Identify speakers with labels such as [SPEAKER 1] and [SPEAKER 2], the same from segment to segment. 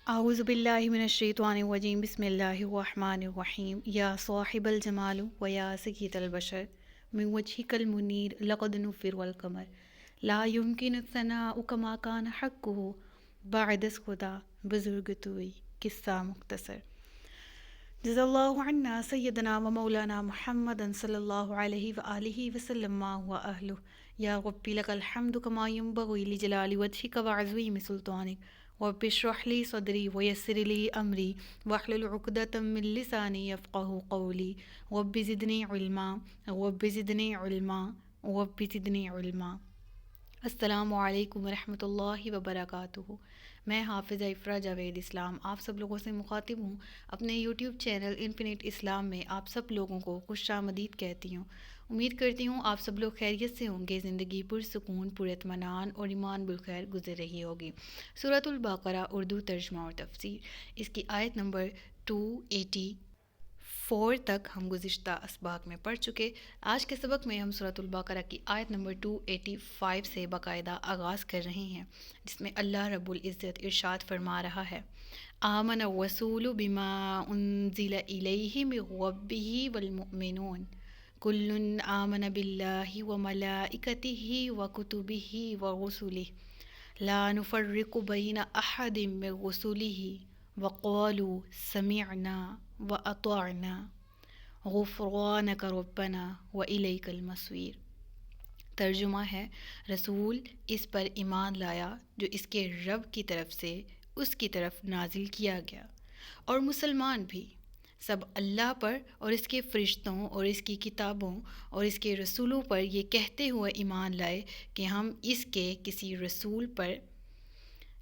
[SPEAKER 1] اعوذ باللہ من الشیطان الرجیم بسم اللہ الرحمن الرحیم یا صاحب الجمال و یا سید البشر من وجهک المنیر لقد نفر والقمر لا يمكن الثناء كما كان حقه بعد از خدا بزرگ توئی قصہ مختصر جزا اللہ عنا سیدنا و مولانا محمد صلی اللہ علیہ وآلہ وسلم ما هو اہلہ یا ربی لک الحمد کما ینبغی لجلال وجہک وعظیم سلطانک رب اشرح لی صدری ویسر لی امری واحلل عقدۃ من لسانی یفقهوا قولی رب زدنی علما رب زدنی علما رب زدنی علما۔ السلام علیکم ورحمۃ اللہ وبرکاتہ۔ میں حافظ افرا جاوید اسلام آپ سب لوگوں سے مخاطب ہوں۔ اپنے یوٹیوب چینل انفینٹ اسلام میں آپ سب لوگوں کو خوش آمدید کہتی ہوں۔ امید کرتی ہوں آپ سب لوگ خیریت سے ہوں گے، زندگی پرسکون، پر اطمینان اور ایمان بالخیر گزر رہی ہوگی۔ سورۃ البقرہ اردو ترجمہ اور تفسیر، اس کی آیت نمبر 284 تک ہم گزشتہ اسباق میں پڑھ چکے۔ آج کے سبق میں ہم سورۃ البقرہ کی آیت نمبر 285 سے باقاعدہ آغاز کر رہے ہیں، جس میں اللہ رب العزت ارشاد فرما رہا ہے: آمن الرسول بما انزل الیہ من ربہ والمؤمنون کل آمن باللہ وملائکتہ وکتبہ ورسلہ لا نفرق بین احد من رسلہ وقالوا سمعنا واطعنا غفرانک ربنا والیک المصیر۔ ترجمہ ہے: رسول اس پر ایمان لایا جو اس کے رب کی طرف سے اس کی طرف نازل کیا گیا، اور مسلمان بھی سب اللہ پر اور اس کے فرشتوں اور اس کی کتابوں اور اس کے رسولوں پر یہ کہتے ہوئے ایمان لائے کہ ہم اس کے کسی رسول پر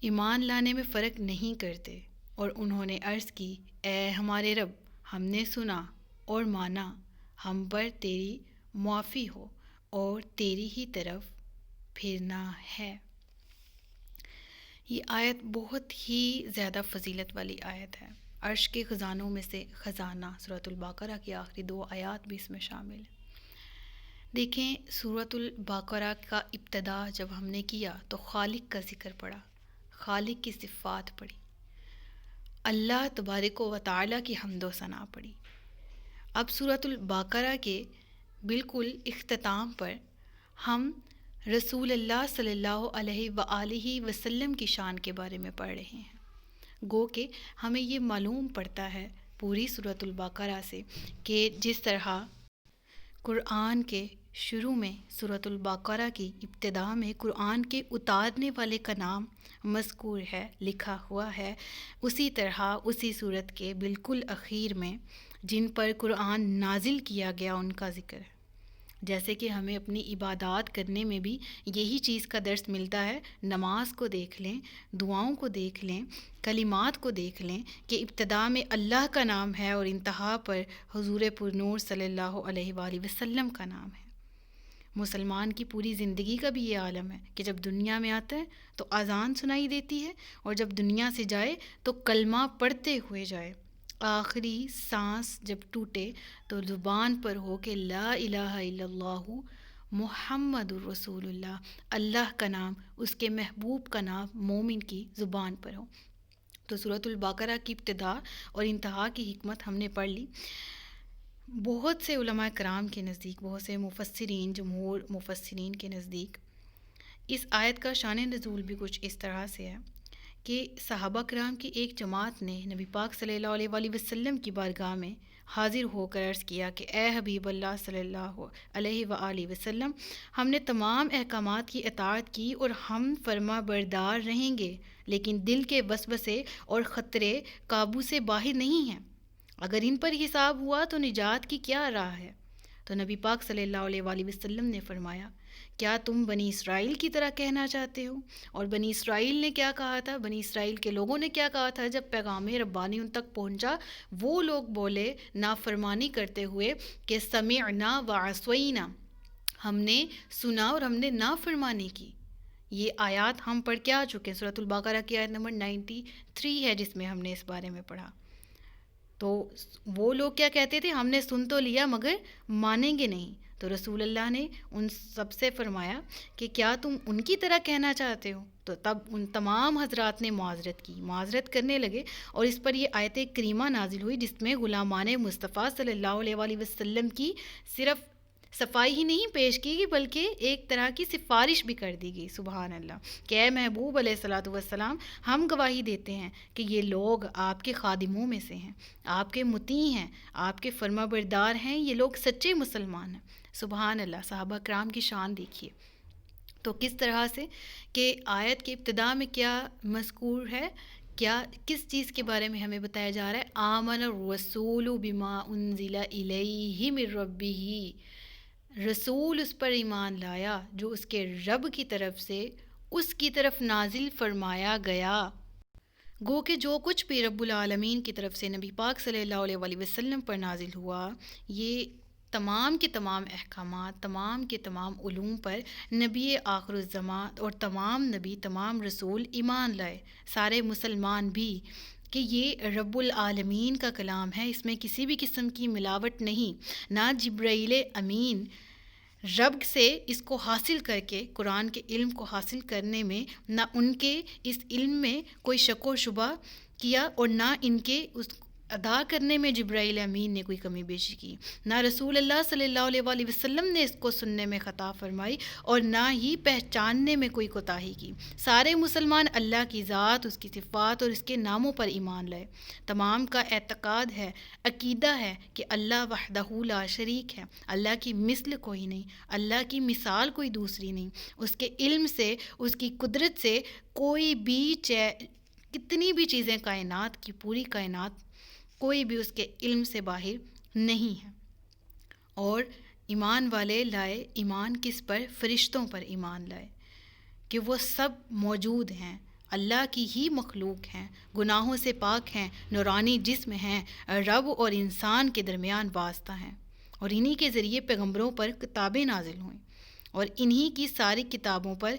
[SPEAKER 1] ایمان لانے میں فرق نہیں کرتے، اور انہوں نے عرض کی: اے ہمارے رب، ہم نے سنا اور مانا، ہم پر تیری معافی ہو اور تیری ہی طرف پھرنا ہے۔ یہ آیت بہت ہی زیادہ فضیلت والی آیت ہے۔ عرش کے خزانوں میں سے خزانہ سورۃ البقرہ کی آخری 2 آیات بھی اس میں شامل ہیں۔ دیکھیں، سورۃ البقرہ کا ابتدا جب ہم نے کیا تو خالق کا ذکر پڑا، خالق کی صفات پڑھی، اللہ تبارک و تعالیٰ کی حمد و ثنا پڑھی۔ اب سورۃ البقرہ کے بالکل اختتام پر ہم رسول اللہ صلی اللہ علیہ وآلہ وسلم کی شان کے بارے میں پڑھ رہے ہیں۔ گو کہ ہمیں یہ معلوم پڑتا ہے پوری سورۃ البقرہ سے کہ جس طرح قرآن کے شروع میں سورۃ البقرہ کی ابتدا میں قرآن کے اتارنے والے کا نام مذکور ہے، لکھا ہوا ہے، اسی طرح اسی سورت کے بالکل اخیر میں جن پر قرآن نازل کیا گیا ان کا ذکر ہے۔ جیسے کہ ہمیں اپنی عبادات کرنے میں بھی یہی چیز کا درس ملتا ہے۔ نماز کو دیکھ لیں، دعاؤں کو دیکھ لیں، کلمات کو دیکھ لیں کہ ابتدا میں اللہ کا نام ہے اور انتہا پر حضور پرنور صلی اللہ علیہ وآلہ وسلم کا نام ہے۔ مسلمان کی پوری زندگی کا بھی یہ عالم ہے کہ جب دنیا میں آتا ہے تو اذان سنائی دیتی ہے، اور جب دنیا سے جائے تو کلمہ پڑھتے ہوئے جائے۔ آخری سانس جب ٹوٹے تو زبان پر ہو کہ لا الہ الا اللہ محمد الرسول اللہ، اللہ کا نام، اس کے محبوب کا نام مومن کی زبان پر ہو۔ تو سورۃ البقرہ کی ابتدا اور انتہا کی حکمت ہم نے پڑھ لی۔ بہت سے علماء کرام کے نزدیک، بہت سے مفسرین، جمہور مفسرین کے نزدیک اس آیت کا شان نزول بھی کچھ اس طرح سے ہے کہ صحابہ کرام کی ایک جماعت نے نبی پاک صلی اللہ علیہ وآلہ وسلم کی بارگاہ میں حاضر ہو کر عرض کیا کہ اے حبیب اللہ صلی اللہ علیہ وآلہ وسلم، ہم نے تمام احکامات کی اطاعت کی اور ہم فرما بردار رہیں گے، لیکن دل کے وسوسے اور خطرے قابو سے باہر نہیں ہیں۔ اگر ان پر حساب ہوا تو نجات کی کیا راہ ہے؟ تو نبی پاک صلی اللہ علیہ وآلہ وسلم نے فرمایا: کیا تم بنی اسرائیل کی طرح کہنا چاہتے ہو؟ اور بنی اسرائیل نے کیا کہا تھا؟ بنی اسرائیل کے لوگوں نے کیا کہا تھا جب پیغام ربانی ان تک پہنچا؟ وہ لوگ بولے نافرمانی کرتے ہوئے کہ سمعنا وعصینا، ہم نے سنا اور ہم نے نافرمانی کی۔ یہ آیات ہم پڑھ کے آ چکے ہیں، سورۃ البقرہ کی آیت نمبر 93 ہے جس میں ہم نے اس بارے میں پڑھا۔ تو وہ لوگ کیا کہتے تھے؟ ہم نے سن تو لیا مگر مانیں گے نہیں۔ تو رسول اللہ نے ان سب سے فرمایا کہ کیا تم ان کی طرح کہنا چاہتے ہو؟ تو تب ان تمام حضرات نے معذرت کرنے لگے، اور اس پر یہ آیت کریمہ نازل ہوئی جس میں غلامان مصطفیٰ صلی اللہ علیہ وآلہ وسلم کی صرف صفائی ہی نہیں پیش کی گئی بلکہ ایک طرح کی سفارش بھی کر دی گئی۔ سبحان اللہ، کہ اے محبوب علیہ الصلوۃ والسلام، ہم گواہی دیتے ہیں کہ یہ لوگ آپ کے خادموں میں سے ہیں، آپ کے مطیع ہیں، آپ کے فرما بردار ہیں، یہ لوگ سچے مسلمان ہیں۔ سبحان اللہ، صحابہ کرام کی شان دیکھیے۔ تو کس طرح سے کہ آیت کی ابتدا میں کیا مذکور ہے، کیا کس چیز کے بارے میں ہمیں بتایا جا رہا ہے؟ آمن الرسول بما انزل الیہ من ربہ، رسول اس پر ایمان لایا جو اس کے رب کی طرف سے اس کی طرف نازل فرمایا گیا۔ گو کہ جو کچھ بھی رب العالمین کی طرف سے نبی پاک صلی اللہ علیہ وآلہ وسلم پر نازل ہوا، یہ تمام کے تمام احکامات، تمام کے تمام علوم پر نبی آخر الزماں اور تمام نبی، تمام رسول ایمان لائے، سارے مسلمان بھی، کہ یہ رب العالمین کا کلام ہے، اس میں کسی بھی قسم کی ملاوٹ نہیں۔ نہ جبرائیل امین رب سے اس کو حاصل کر کے، قرآن کے علم کو حاصل کرنے میں، نہ ان کے اس علم میں کوئی شک و شبہ کیا، اور نہ ان کے اس ادا کرنے میں جبرائیل امین نے کوئی کمی بیشی کی، نہ رسول اللہ صلی اللہ علیہ وآلہ وسلم نے اس کو سننے میں خطا فرمائی، اور نہ ہی پہچاننے میں کوئی کوتاہی کی۔ سارے مسلمان اللہ کی ذات، اس کی صفات اور اس کے ناموں پر ایمان لائے۔ تمام کا اعتقاد ہے، عقیدہ ہے کہ اللہ وحدہ لا شریک ہے، اللہ کی مثل کوئی نہیں، اللہ کی مثال کوئی دوسری نہیں، اس کے علم سے، اس کی قدرت سے کوئی بھی کتنی بھی چیزیں کائنات کی، پوری کائنات، کوئی بھی اس کے علم سے باہر نہیں ہے۔ اور ایمان والے لائے ایمان کس پر؟ فرشتوں پر ایمان لائے کہ وہ سب موجود ہیں، اللہ کی ہی مخلوق ہیں، گناہوں سے پاک ہیں، نورانی جسم ہیں، رب اور انسان کے درمیان واسطہ ہیں، اور انہی کے ذریعے پیغمبروں پر کتابیں نازل ہوئیں، اور انہی کی ساری کتابوں پر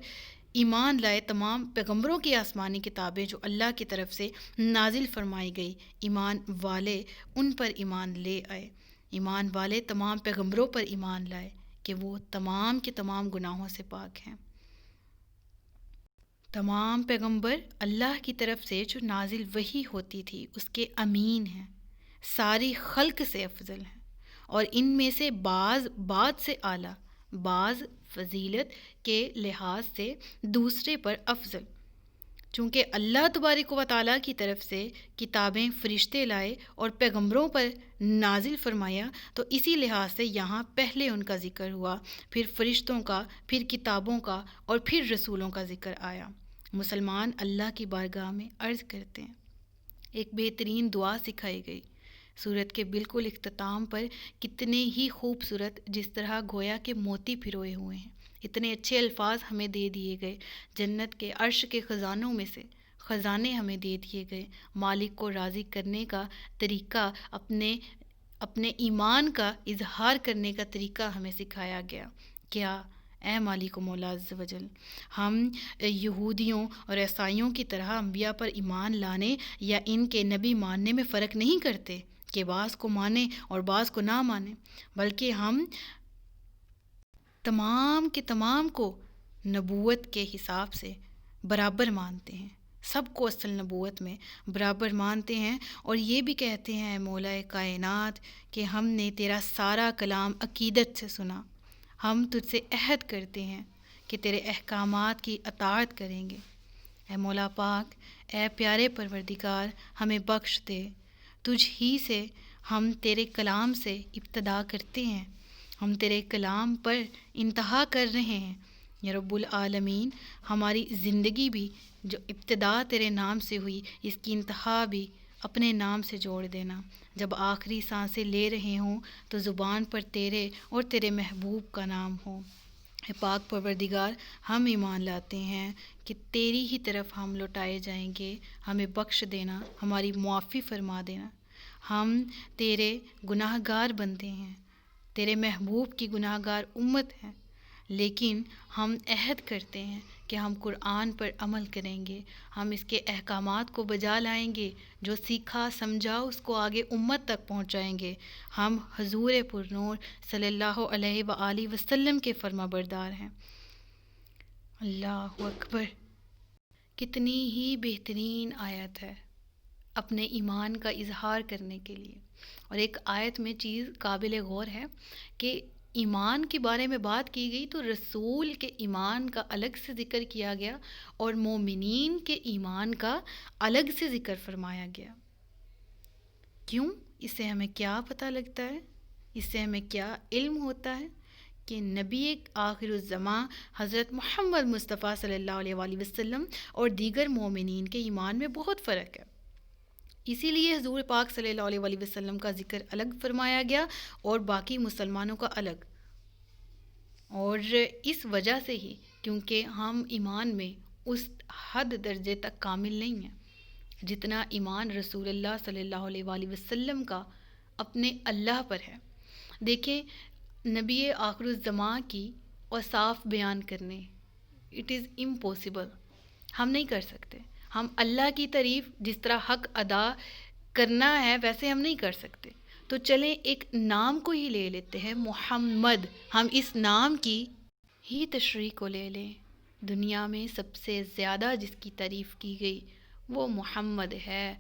[SPEAKER 1] ایمان لائے۔ تمام پیغمبروں کی آسمانی کتابیں جو اللہ کی طرف سے نازل فرمائی گئی، ایمان والے ان پر ایمان لے آئے، ایمان والے تمام پیغمبروں پر ایمان لائے کہ وہ تمام کے تمام گناہوں سے پاک ہیں۔ تمام پیغمبر اللہ کی طرف سے جو نازل وحی ہوتی تھی اس کے امین ہیں، ساری خلق سے افضل ہیں، اور ان میں سے بعض سے اعلیٰ، بعض فضیلت کے لحاظ سے دوسرے پر افضل۔ چونکہ اللہ تبارک و تعالیٰ کی طرف سے کتابیں فرشتے لائے اور پیغمبروں پر نازل فرمایا، تو اسی لحاظ سے یہاں پہلے ان کا ذکر ہوا، پھر فرشتوں کا، پھر کتابوں کا، اور پھر رسولوں کا ذکر آیا۔ مسلمان اللہ کی بارگاہ میں عرض کرتے ہیں، ایک بہترین دعا سکھائی گئی سورت کے بالکل اختتام پر، کتنے ہی خوبصورت، جس طرح گویا کے موتی پھروئے ہوئے ہیں، اتنے اچھے الفاظ ہمیں دے دیے گئے، جنت کے عرش کے خزانوں میں سے خزانے ہمیں دے دیے گئے، مالک کو راضی کرنے کا طریقہ، اپنے ایمان کا اظہار کرنے کا طریقہ ہمیں سکھایا گیا۔ کیا اے مالک و مولا عز و جل، ہم یہودیوں اور عیسائیوں کی طرح انبیاء پر ایمان لانے یا ان کے نبی ماننے میں فرق نہیں کرتے کہ بعض کو مانیں اور بعض کو نہ مانیں، بلکہ ہم تمام کے تمام کو نبوت کے حساب سے برابر مانتے ہیں، سب کو اصل نبوت میں برابر مانتے ہیں، اور یہ بھی کہتے ہیں اے مولا کائنات کہ ہم نے تیرا سارا کلام عقیدت سے سنا، ہم تجھ سے عہد کرتے ہیں کہ تیرے احکامات کی اطاعت کریں گے۔ اے مولا پاک، اے پیارے پروردگار، ہمیں بخش دے، تجھ ہی سے ہم تیرے کلام سے ابتدا کرتے ہیں، ہم تیرے کلام پر انتہا کر رہے ہیں۔ یا رب العالمین، ہماری زندگی بھی جو ابتدا تیرے نام سے ہوئی، اس کی انتہا بھی اپنے نام سے جوڑ دینا۔ جب آخری سانسیں لے رہے ہوں تو زبان پر تیرے اور تیرے محبوب کا نام ہو۔ اے پاک پروردگار، ہم ایمان لاتے ہیں کہ تیری ہی طرف ہم لوٹائے جائیں گے، ہمیں بخش دینا، ہماری معافی فرما دینا۔ ہم تیرے گناہ گار بندے ہیں، تیرے محبوب کی گناہ گار امت ہیں، لیکن ہم عہد کرتے ہیں کہ ہم قرآن پر عمل کریں گے، ہم اس کے احکامات کو بجا لائیں گے، جو سیکھا سمجھا اس کو آگے امت تک پہنچائیں گے۔ ہم حضور پرنور صلی اللہ علیہ وآلہ وسلم کے فرما بردار ہیں۔ اللہ اکبر! کتنی ہی بہترین آیت ہے اپنے ایمان کا اظہار کرنے کے لیے۔ اور ایک آیت میں چیز قابل غور ہے کہ ایمان کے بارے میں بات کی گئی تو رسول کے ایمان کا الگ سے ذکر کیا گیا اور مومنین کے ایمان کا الگ سے ذکر فرمایا گیا۔ کیوں؟ اس سے ہمیں کیا پتہ لگتا ہے؟ اس سے ہمیں کیا علم ہوتا ہے؟ کہ نبی آخر الزماں حضرت محمد مصطفیٰ صلی اللہ علیہ وآلہ وسلم اور دیگر مومنین کے ایمان میں بہت فرق ہے۔ اسی لیے حضور پاک صلی اللہ علیہ وآلہ وسلم کا ذکر الگ فرمایا گیا اور باقی مسلمانوں کا الگ۔ اور اس وجہ سے ہی کیونکہ ہم ایمان میں اس حد درجے تک کامل نہیں ہیں جتنا ایمان رسول اللہ صلی اللہ علیہ وآلہ وسلم کا اپنے اللہ پر ہے۔ دیکھیں، نبی آخر الزماں کی اوصاف بیان کرنے اٹ از امپاسبل، ہم نہیں کر سکتے۔ ہم اللہ کی تعریف جس طرح حق ادا کرنا ہے ویسے ہم نہیں کر سکتے۔ تو چلیں ایک نام کو ہی لے لیتے ہیں، محمد، ہم اس نام کی ہی تشریح کو لے لیں۔ دنیا میں سب سے زیادہ جس کی تعریف کی گئی وہ محمد ہے،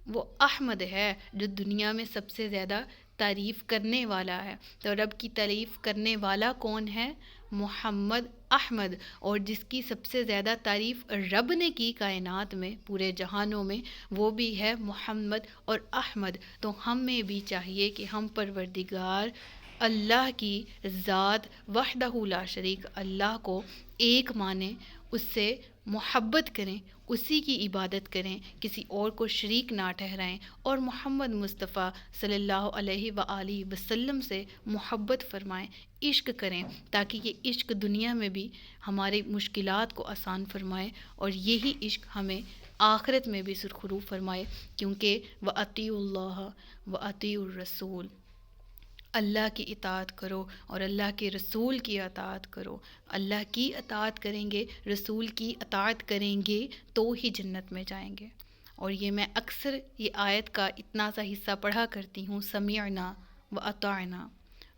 [SPEAKER 1] وہ احمد ہے جو دنیا میں سب سے زیادہ تعریف کرنے والا ہے۔ تو رب کی تعریف کرنے والا کون ہے؟ محمد احمد۔ اور جس کی سب سے زیادہ تعریف رب نے کی کائنات میں، پورے جہانوں میں، وہ بھی ہے محمد اور احمد۔ تو ہمیں بھی چاہیے کہ ہم پروردگار اللہ کی ذات وحدہ لا شریک اللہ کو ایک مانیں، اس سے محبت کریں، اسی کی عبادت کریں، کسی اور کو شریک نہ ٹھہرائیں، اور محمد مصطفیٰ صلی اللہ علیہ وآلہ وسلم سے محبت فرمائیں، عشق کریں، تاکہ یہ عشق دنیا میں بھی ہماری مشکلات کو آسان فرمائے اور یہی عشق ہمیں آخرت میں بھی سرخرو فرمائے، کیونکہ وَأَطِیعُوا اللَّهَ وَأَطِیعُوا الرَّسُولَ، اللہ کی اطاعت کرو اور اللہ کے رسول کی اطاعت کرو۔ اللہ کی اطاعت کریں گے، رسول کی اطاعت کریں گے تو ہی جنت میں جائیں گے۔ اور یہ میں اکثر یہ آیت کا اتنا سا حصہ پڑھا کرتی ہوں، سمعنا وأطعنا۔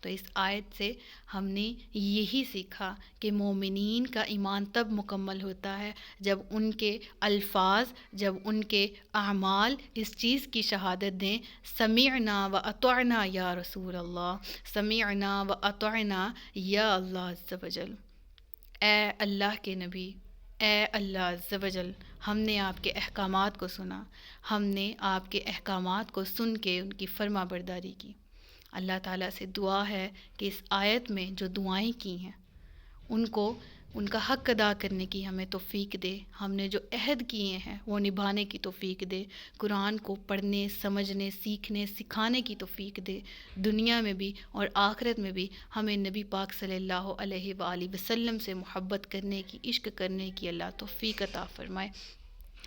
[SPEAKER 1] تو اس آیت سے ہم نے یہی سیکھا کہ مومنین کا ایمان تب مکمل ہوتا ہے جب ان کے الفاظ، جب ان کے اعمال اس چیز کی شہادت دیں، سمعنا وأطعنا یا رسول اللہ، سمعنا وأطعنا یا اللہ عز و جل۔ اے اللہ کے نبی، اے اللہ عز و جل، ہم نے آپ کے احکامات کو سنا، ہم نے آپ کے احکامات کو سن کے ان کی فرما برداری کی۔ اللہ تعالیٰ سے دعا ہے کہ اس آیت میں جو دعائیں کی ہیں ان کا حق ادا کرنے کی ہمیں توفیق دے، ہم نے جو عہد کیے ہیں وہ نبھانے کی توفیق دے، قرآن کو پڑھنے، سمجھنے، سیکھنے، سکھانے کی توفیق دے، دنیا میں بھی اور آخرت میں بھی ہمیں نبی پاک صلی اللہ علیہ وآلہ وسلم سے محبت کرنے کی، عشق کرنے کی اللہ توفیق عطا فرمائے۔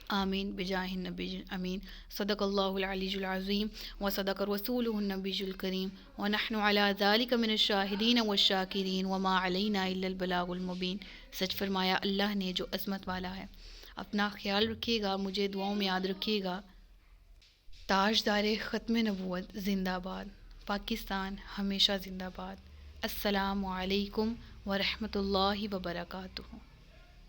[SPEAKER 1] آمین بجاہ النبی الامین۔ صدق اللہ العلی العظیم وصدق رسولہ النبی الکریم ونحن علی ذلک من الشاہدین والشاکرین وما علینا الا البلاغ المبین۔ سچ فرمایا اللہ نے جو عظمت والا ہے۔ اپنا خیال رکھیے گا، مجھے دعاؤں میں یاد رکھیے گا۔ تاجدار ختم نبوت زندہ باد، پاکستان ہمیشہ زندہ باد۔ السلام علیکم ورحمۃ اللہ وبرکاتہ۔